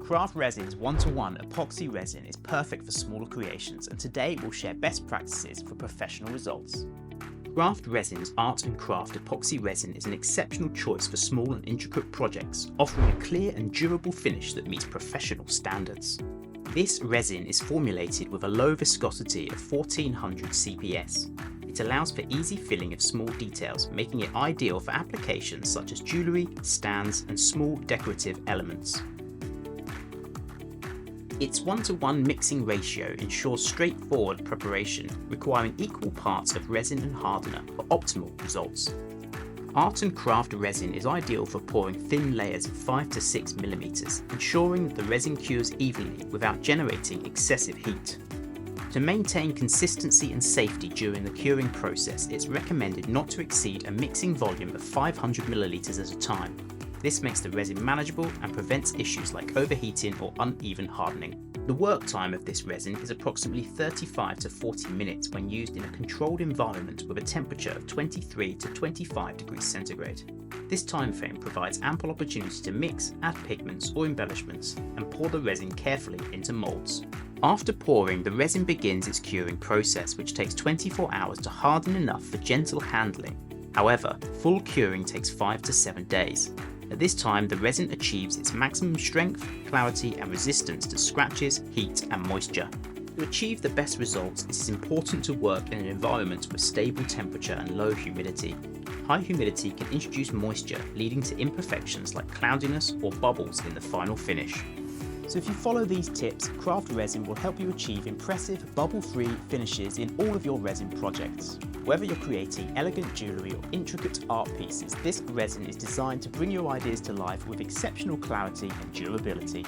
Craft Resin's 1-to-1 epoxy resin is perfect for smaller creations, and today we'll share best practices for professional results. Craft Resin's Art and Craft epoxy resin is an exceptional choice for small and intricate projects, offering a clear and durable finish that meets professional standards. This resin is formulated with a low viscosity of 1400 CPS. It allows for easy filling of small details, making it ideal for applications such as jewellery, stands and small decorative elements. Its 1-to-1 mixing ratio ensures straightforward preparation, requiring equal parts of resin and hardener for optimal results. Art and Craft resin is ideal for pouring thin layers of 5 to 6 mm, ensuring that the resin cures evenly without generating excessive heat. To maintain consistency and safety during the curing process, it's recommended not to exceed a mixing volume of 500 ml at a time. This makes the resin manageable and prevents issues like overheating or uneven hardening. The work time of this resin is approximately 35 to 40 minutes when used in a controlled environment with a temperature of 23 to 25 degrees centigrade. This time frame provides ample opportunity to mix, add pigments or embellishments, and pour the resin carefully into moulds. After pouring, the resin begins its curing process, which takes 24 hours to harden enough for gentle handling. However, full curing takes 5 to 7 days. At this time, the resin achieves its maximum strength, clarity and resistance to scratches, heat and moisture. To achieve the best results, it is important to work in an environment with stable temperature and low humidity. High humidity can introduce moisture, leading to imperfections like cloudiness or bubbles in the final finish. So if you follow these tips, Craft Resin will help you achieve impressive bubble-free finishes in all of your resin projects. Whether you're creating elegant jewellery or intricate art pieces, this resin is designed to bring your ideas to life with exceptional clarity and durability.